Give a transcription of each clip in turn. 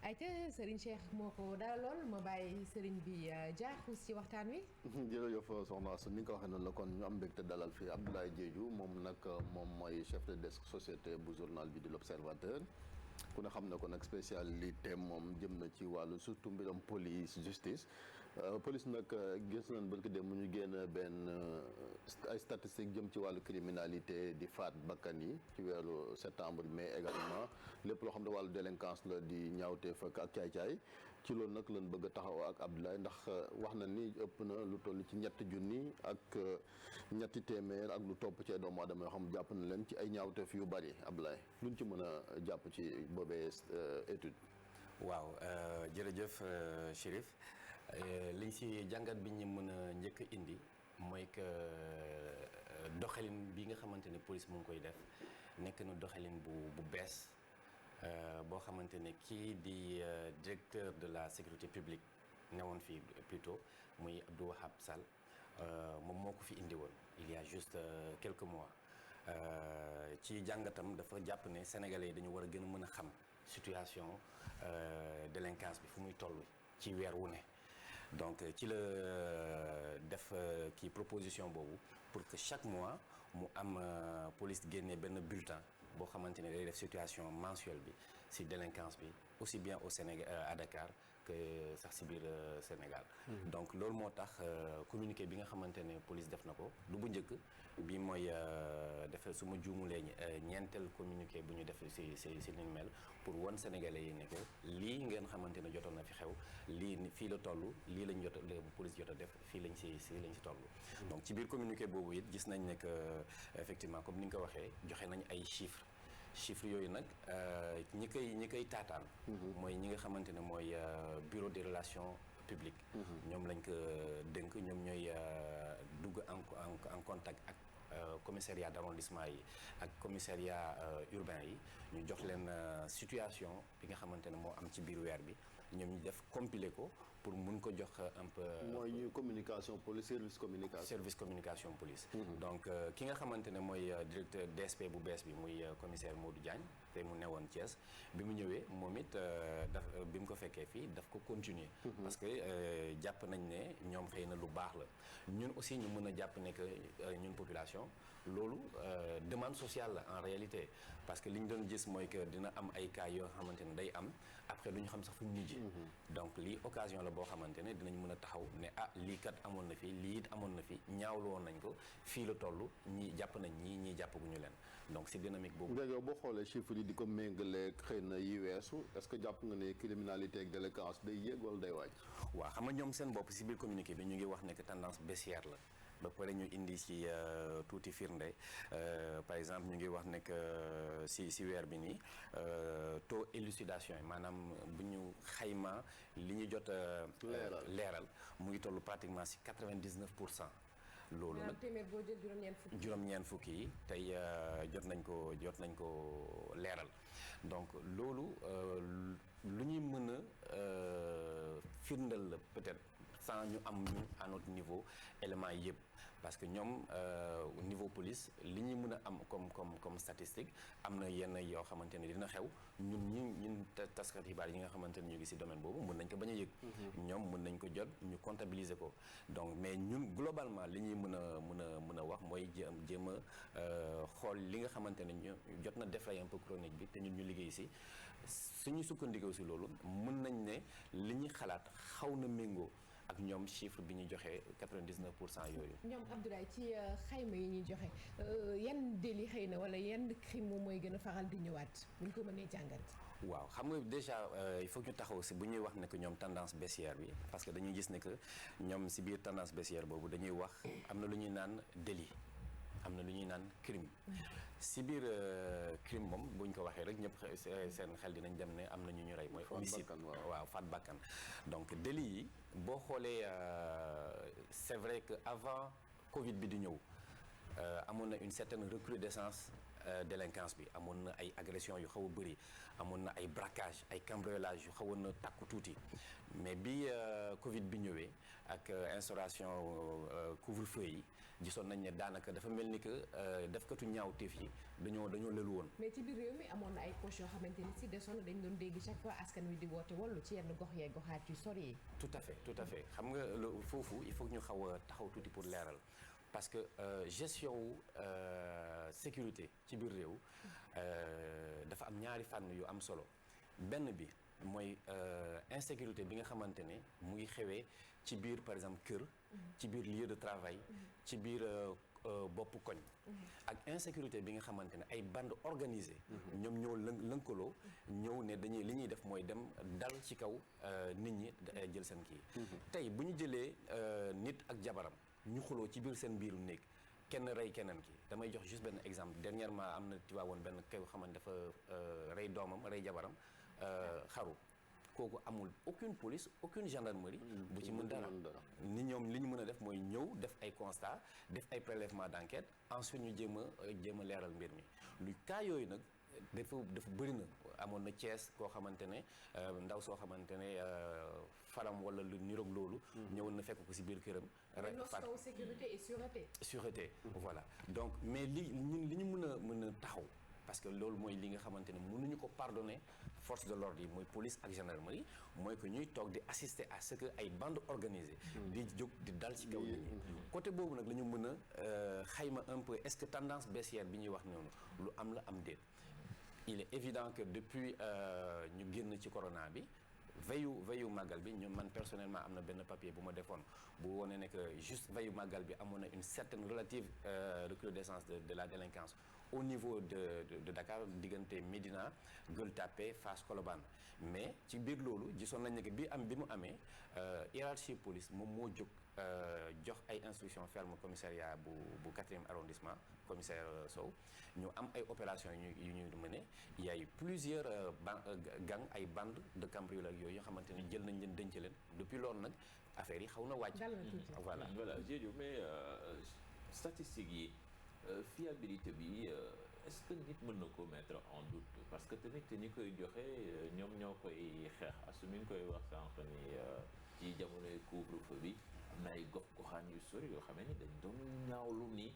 ayca Serigne Cheikh moo ko dalaloon ma bàyyi Serigne bi jaaxus ci waxtaan wi. jërëjëf soxna Asou ni nga ko waxee noonu la kon ñu am mbégte dalal fii Abdoulaye Diédhiou moom nag moom mooy chef de desk société bu journal bi di l'Observateur. ku ne xam na ko nag spécialité moom jëm na ci wàllu surtout mbiram police justice police nag gis nañ barki dem mu ñu génn benn ay statistiques jëm ci wàllu criminalité di faat bakkan yi ci weeru septembre mais également lépp loo xam ne wàllu délinquance la di ñaawteef ak caay-caay ci loolu nag lañ bëgg a taxaw ak Abdoulaye ndax wax na ni ëpp na lu toll ci ñetti junni ak ñetti téeméer ak lu topp ci doomu aadama yoo xam jàpp na leen ci ay ñaawteef yu bari Abdoulaye luñ ci mën a jàpp ci boobee étude. waaw jërëjëf Chérif liñ si jàngat bi ñu mën a njëkk a indi mooy que doxalin bi nga xamante ne police mu ngi koy def nekk na doxalin bu bees boo xamante ne kii di directeur de la sécurité publique newoon fii plutôt muy Abdou Wahab Sall moom moo ko fi indi woon il y a juste quelques mois ci jàngatam dafa jàpp ne sénégalais yi dañu war a gën a mën a xam situation délinquance bi fu muy toll ci weer wu ne donc ci la def kii proposition boobu pour que chaque mois mu am police génnee benn bulletin boo xamante ne day def situation mensuelle bi ci délinquance bi aussi bien au Sénégal à Dakar que sax ci biir Sénégal. donc loolu moo tax communiqué bi nga xamante ne police def na ko du bu njëkk bi mooy def su ma juumulee ñeenteel communiqué bu ñu def ci li mel pour wan Sénégalais yi ne que lii ngeen xamante ne jotoon na fi xew lii fii la toll lii lañ jot police jot a def fii lañ ci toll. donc ci biir communiqué boobu it gis nañ ne que effectivement comme ni nga ko waxee joxe nañ ay chiffres yooyu nag ñi koy taataan. mooy ñi nga xamante ne mooy bureau des relations publiques. ñoom lañ ko dénk ñoom ñooy dugg en contact ak commissariat d'arrondissement yi ak commissariat urbain yi ñu jox leen situation bi nga xamante ne moo am ci biir weer bi ñoom ñu def compiler ko pour mun ko jox un peu. mooy ñu communication police service communication police. donc ki nga xamante ne mooy directeur DSP bu bees bi muy commissaire Modou Diagne te mu newoon Thiès bi mu ñëwee moom it bi mu ko fekkee fii daf ko continuer. parce que jàpp nañ ne ñoom xëy na lu baax la ñun aussi ñu mën a jàpp ne que ñun population. loolu demande sociale la en réalité parce que li ñu doon gis mooy que dina am ay cas yoo xamante ne day am après du ñu xam sax fu ñu mujj. donc lii occasion la boo xamante ne dinañ mën a taxaw ne lii kat amoon na fi lii it amoon na fi ñaawlu woon nañ ko fii la toll ñii jàpp nañ ñii jàppaguñu leen donc si dynamique boobu. léegi boo xoolee chiffres yi di ko méngaleeg xëy na yi weesu est-ce que jàpp nga ne criminalité ak délinquance day yéeg wala day wàcc. waaw xam nga ñoom seen bopp si biir communiqué bi ñu ngi wax ne que tendance baissière la. ba pare ñu indi ci tuuti firnde par exemple ñu ngi wax ne que ci weer bi nii taux élucidation yi maanaam bu ñu xayma li ñu jot a leeral mu ngi toll pratiquement ci 99%. loolu nag téeméer boo jël juróom-ñeent fukki yi tey jot nañ ko leeral donc loolu lu ñuy mën a firndal la peut-être sans ñu am ñu à notre niveau éléments yi yëpp parce que ñoom niveau police li ñuy mën a am comme statistique am na yenn yoo xamante ne dina xew ñun taskat xibaar yi nga xamante ne ñu ngi ci domaine boobu mën nañ ko bañ a yëg. ñoom mën nañ ko jot ñu comptabiliser ko donc mais ñun globalement li ñuy mën a wax mooy jéem a xool li nga xamante ne ñu jot na défrayer un peu chronique bi te ñun ñu liggéey ci suñu sukkandikoo ci loolu mën nañ ne li ñuy xalaat xaw na méngoo ak ñoom chiffre bi ñu joxe 99% yooyu. ñoom Abdoulaye ci xayma yi ñuy joxe yan délit xëy na wala yan crime moom mooy gën a faral di ñëwaat buñ ko mënee jàngat. waaw xam nga déjà il faut que ñu taxaw ci bu ñuy wax ne que ñoom tendance baissière bi parce que dañuy gis ne que ñoom ci biir tendance baissière boobu dañuy wax am na lu ñuy naan délit. am na lu ñuy naan crime si biir crime moom buñ ko waxee rek ñëpp seen xel dinañ dem ne am na ñu rey mooy homicide waaw faat bakkan donc délit yi boo xoolee c'est vrai que avant Covid bi di ñëw amoon na une certaine recrudescence délinquance bi amoon na ay agression yu xaw a bëri amoon na ay braquage ay cambriolage yu xawoon na takku tuuti mais bi Covid bi ñëwee ak instauration couvre-feu yi gisoon nañ ne daanaka dafa mel ni que defkatu ñaawteef yi dañoo lëlu woon. mais ci biir réew mi amoon na ay poches yoo xamante ni si desoon dañ doon dégg chaque fois askan wi di woote wallu ci yenn gox yee goxaat yu sori yi. tout à fait xam nga foofu il faut que ñu xaw a taxaw tuuti pour leeral parce que gestion wu sécurité ci biir réew dafa am ñaari fànn yu am solo benn bi mooy insécurité bi nga xamante ne mu ngi xewee ci biir par exemple kër ci biir lieu de travail ci biir boppu koñ ak insécurité bi nga xamante ne ay bande organisée ñoom ñoo lënkaloo ñëw ne dañuy li ñuy def mooy dem dal ci kaw nit ñi jël seen kii tey bu ñu jëlee nit ak jabaram ñu xuloo ci biir seen biiru néeg kenn rey keneen ki damay jox juste benn exemple dernièrement am na Tiwaawoon benn kay xamante dafa rey doomam rey jabaram xaru kooku amul aucune police aucune gendarmerie bu ci mën dara ni ñoom li ñu mën a def mooy ñëw def ay constat def ay prélèvement d'enquête ensuite ñu jéem a leeral mbir mi lu cas yooyu nag dafa bëri na amoon na Thiès koo xamante ne ndaw soo xamante ne faram wala lu niroog loolu ñëwoon na fekk ko ci biir këram sécurité et sûreté voilà donc mais li ñu mën a taxaw parce que loolu mooy li nga xamante ne mënuñu ko pardonner force de l'ordre yi mooy police ak gendarmerie mooy que ñuy toog di assister à ce que ay bandes organisées di jóg di dal ci kaw nit ñi côté boobu nag la ñu mën a xayma un peu est-ce que tendance baissière bi ñuy wax noonu lu am la am déet il est évident que depuis ñu génn ci corona bi veillu màggal bi ñoom man personnellement am na benn papier bu ma defoon bu wone ne que juste veillu màggal bi amoon na une certaine relative recrudescence de la délinquance au niveau de Dakar diggante Médina Gueule Tapée Fass Colobane mais ci biir loolu gisoon nañ ne que bi mu amee hiérarchie police moom moo jóg jox ay instructions fermes commissariat bu 4e arrondissement commissaire Sow ñu am ay opérations yu ñu mené il y a eu plusieurs gang ay bandes de cambrioleurs yooyu yoo xamante ni jël nañ leen denc leen depuis loolu nag affaire yi xaw na wàcc. voilà Diédhiou mais statistiques yi fiabilité bi est-ce que nit mën na ko mettre en doute parce que tamit ñi koy joxe ñoom ñoo koy xeex assumin koy wax sànq ni ci jamonoy couvre-feu bi am na ay gox-goxaan yu sori yoo xam ne dañ doon ñaawlu ni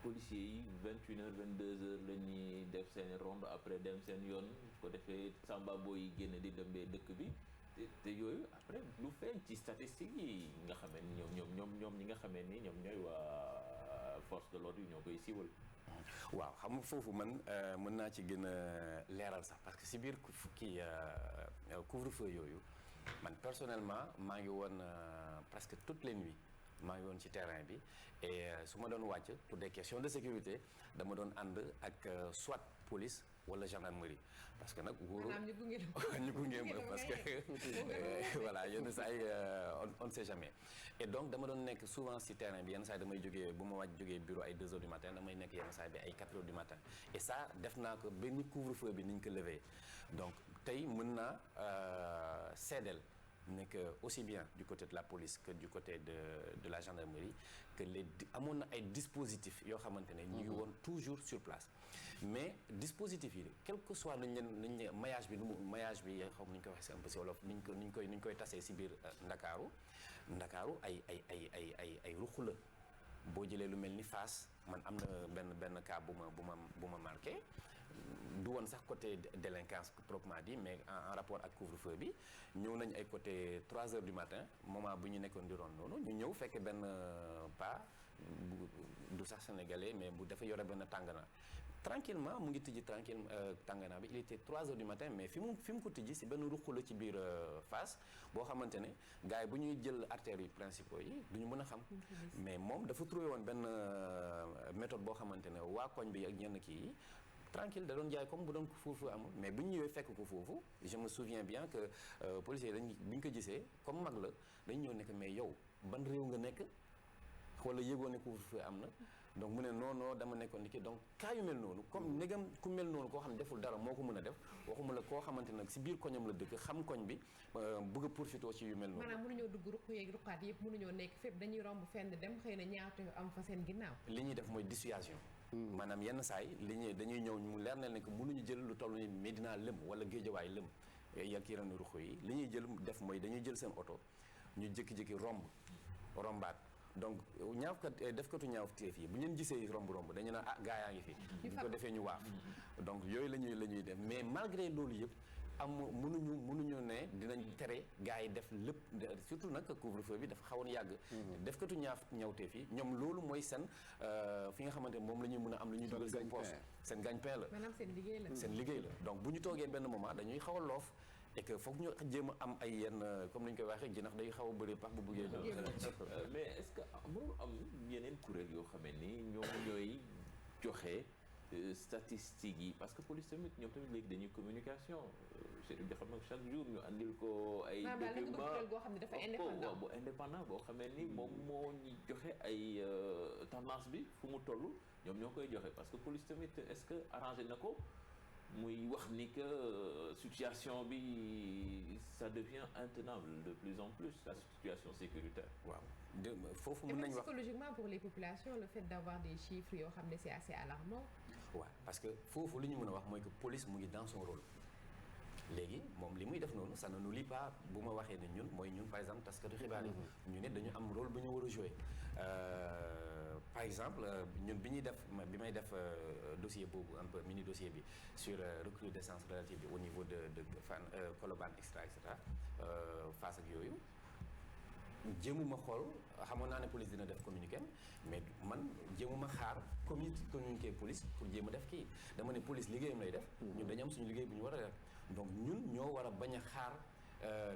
policiers yi 21h 22h la ñuy def seen ronde après dem seen yoon ko defee samba booy yi génn di dembee dëkk bi te yooyu après lu feeñ ci statistiques yi nga xam ne ñoom ñi nga xamee ni ñoom ñooy waa force de l'ordre yi ñoo koy siiwal. waaw xam nga foofu man mën naa ci gën a leeral sax parce que si biir kii couvre-feu yooyu man personnellement maa ngi woon presque toutes les nuits maa ngi woon ci terrain bi et su ma doon wàcc pour des questions de sécurité dama doon ànd ak soit police wala gendarmerie parce que nag wóoru ñu gunge ma parce que voilà yenn saa yi on ne sait jamais et donc dama doon nekk souvent ci terrain bi yenn saa yi damay jógee bu ma wàcc jógee bureau ay 2h du matin damay nekk yenn saa yi bi ay 4h du matin et ça def naa ko benn couvre-feu bi ni ñu ko levé donc tey mën naa seedeel nekk aussi bien du côté de la police que du côté de la gendarmerie que amoon na ay dispositifs yoo xamante ne ñu ngi woon toujours sur place mais dispositifs yi quel que soit nañ leen maillage bi xaw ma nu ñu koy waxee un peu si wolof ni ñu koy tasee si biir Ndakaaru ay ruq la boo jëlee lu mel ni Fass man am na benn cas bu ma marqué du woon sax côté délinquance proprement dit mais en rapport ak couvre-feu bi ñëw nañ ay côté 3h du matin moment bu ñu nekkoon di ron noonu ñu ñëw fekk benn pas du sax sénégalais mais bu dafa yore benn tàngana tranquillement mu ngi tijji tàngana bi il était 3h du matin mais fi mu ko tijji si benn ruq la ci biir Fass boo xamante ne gars yi bu ñuy jël artères yi principaux yi du ñu mën a xam mais moom dafa trouvé woon benn méthode boo xamante ne waa koñ bi ak ñenn kii yi tranquille da doon jaay comme bu doon foofu amul mais bu ñu ñëwee fekk ko foofu je me souviens bien que policiers dañ bu ñu ko gisee comme mag la dañu ñëw nekk mais yow ban réew nga nekk wala yëgoo ne couvre-feu am na donc mu ne non dama nekkoon ni ki donc cas yu mel noonu comme ndegam ku mel noonu koo xam ne deful dara moo ko mën a def waxuma la koo xamante nag si biir koñam la dëkk xam koñ bi bëgg a profité ci yu mel noonu. maanaam mënuñoo dugg ruq yeeg ruqaat yëpp mënuñoo nekk fépp dañuy romb fenn dem xëy na ñaata am fa seen ginnaaw. li ñuy def mooy dissuasion maanaam yenn saay dañuy ñëw mu leer na ne que mënuñu jël lu toll ni Médina lëm wala Géejawaay lëm yak yeneen ruxu yi li ñuy jël def mooy dañuy jël seen oto ñu jékki-jékki rombaat donc defkatu ñaawteef yi bu ngeen gisee romb dañu naan gaa yaa ngi fi bu ko defee ñu waaf donc yooyu la ñuy def mais malgré loolu yëpp mënuñu ne dinañ tere gars yi def lépp surtout nag couvre-feu bi dafa xawoon yàgg defkatu ñaawteef yi ñoom loolu mooy seen fi nga xamante moom la ñuy mën a am lu ñuy dugal seen poche seen gagne-pain la maanaam seen liggéey la donc bu ñu toogee benn moment dañuy xaw a loof et que foog ñu jéem a am ay yenn comme ni ñu koy waxee jinax day xaw a bëri pax bu buggee mais est-ce que mënul am yeneen kuréel yoo xamee ni ñoom ñooy joxe statistiques yi parce que police tamit ñoom tamit léegi dañuy communication Chérif di xam nag chaque jour ñu andil ko ay documents boo xam ne dafa indépendant bu indépendant boo xamee ni moom moo ñu joxe ay tendance bi fu mu toll ñoom ñoo koy joxe parce que police tamit est-ce que arrangé na ko muy wax ni que situation bi ça devient intenable de plus en plus la situation sécuritaire. waaw foofu mën nañu wax psychologiquement pour les populations le fait d'avoir des chiffres yoo xam ne c'est assez alarmant. waaw parce que foofu li ñu mën a wax mooy que police mu ngi dans son rôle léegi moom li muy def noonu ça ne nous lie pas bu ma waxee ne ñun mooy ñun par exemple taskatu xibaar yi ñu ne dañu am rôle bu ñu war a jouer par exemple ñun bi may def dossier boobu un peu mini dossier bi sur recrudescence relative bi au niveau de Fann Colobane extra et cetera face ak yooyu jéemuma xool xamoon naa ne police dina def communiqué mais man jéemuma xaar communiqué police pour jéem a def kii dama ne police liggéeyam lay def ñun dañu am suñu liggéey bu ñu war a def donc ñun ñoo war a bañ a xaar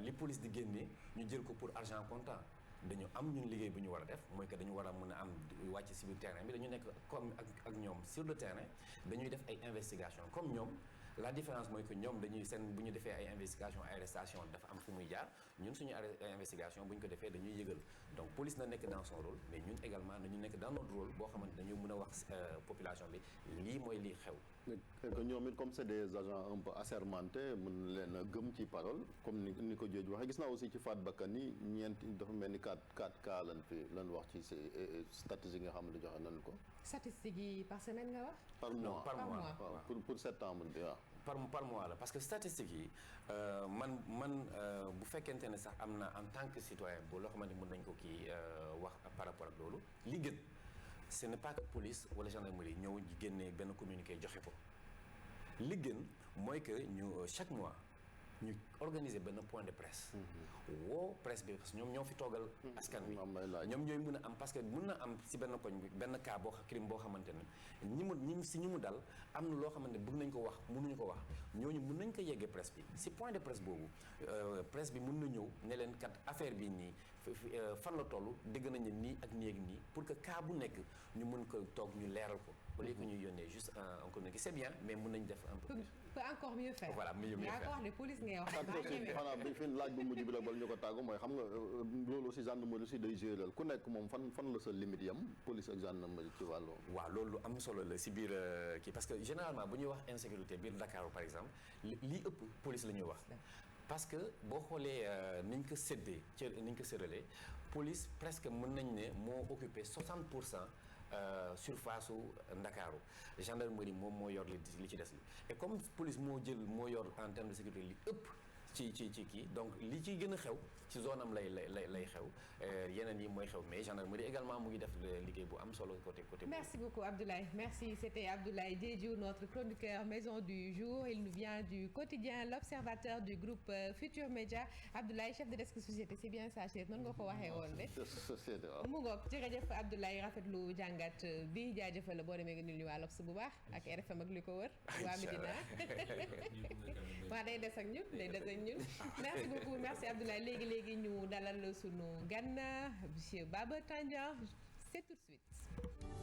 li police di génnee ñu jël ko pour argent comptant dañu am ñun liggéey bu ñu war a def mooy que dañu war a mën a am wàcc si biir terrain bi dañu nekk comme ak ñoom sur le terrain dañuy def ay investigation comme ñoom la différence mooy que ñoom dañuy bu ñu defee ay investigation ay arrestation dafa am fu muy jaar ñun suñu investigation bu ñu ko defee dañuy yëgal donc police na nekk dans son rôle mais ñun également nañu nekk dans notre rôle boo xamante dañu mën a wax population bi lii mooy lii xew que ñoom it comme c'est des agents un peu assermentés mën leen a gëm ci parole comme ni ko Diedhiou waxee gis naa aussi ci faat bakkan yi dafa mel ni 4 cas lan wax ci statistiques yi nga xam ne joxe nañu ko. statistiques yi par semaine nga wax. par mois waaw pour septembre bi waaw. par mois la parce que statistiques yi man bu fekkente ne sax am na en tant que citoyen bu loo xamante mën nañ ko kii wax par rapport ak loolu li gën ce n'est pas que police wala gendarmerie ñëw génnee benn communiqué joxe ko li gën mooy que ñu chaque mois ñu organiser benn point de presse woo presse bi parce que ñoom ñoo fi toogal askan wi ñoom ñooy mën a am parce que mën na am si benn koñ bi benn cas crime boo xamante ne ñi mu dal am na loo xamante ne bëgg nañ ko wax mënuñu ko wax ñooñu mën nañ ko yeggee presse bi si point de presse boobu presse bi mën na ñëw ne leen kat affaire bi nii fan la toll dégg nañu nii ak nii ak nii pour que cas bu nekk ñu mën ko toog ñu leeral ko au lieu que ñuy yónnee juste un communiqué c'est bien mais mën nañ def un peu peut encore mieux faire. voilà mieux faire yaa ko wax ne police ngay wax. xanaa bi fi laaj bu mujj bi la bala ñu ko tàggu mooy xam nga loolu aussi gendarmerie aussi day gérer ku nekk moom fan la sa limite yam police ak gendarmerie ci wàllu. waaw loolu am solo la si biir kii parce que généralement bu ñuy wax insécurité biir Dakar par exemple lii ëpp police la ñuy wax. parce que boo xoolee ni ñu ko séddee ci ni ñu ko séddalee police presque mën nañ ne moo occupé 60% surface su Ndakaaru gendarmerie moom moo yor li ci des li et comme police moo yor en termes de sécurité li ëpp ci kii donc li ciy gën a xew ci zone am lay xew yeneen yi mooy xew mais gendarmerie également mu ngi def liggéey bu am solo côté. Merci beaucoup Abdoulaye merci c'était Abdoulaye Diedhiou notre chroniqueur maison du jour il nous vient du quotidien L'Observateur du groupe Futur Média Abdoulaye chef de desk société c'est bien ça chef noonu nga ko waxee woon de. société waaw mu ngoog jërëjëf Abdoulaye rafetlu jàngat bi jaajëfal la boo demee nga nuyu waa L'Obs bu baax ak RFM ak li ko wër. waa Medina waa day des ak ñun merci beaucoup merci Abdoulaye léegi ñu dalal sunu gan monsieur Baba Tandian c'est tout de suite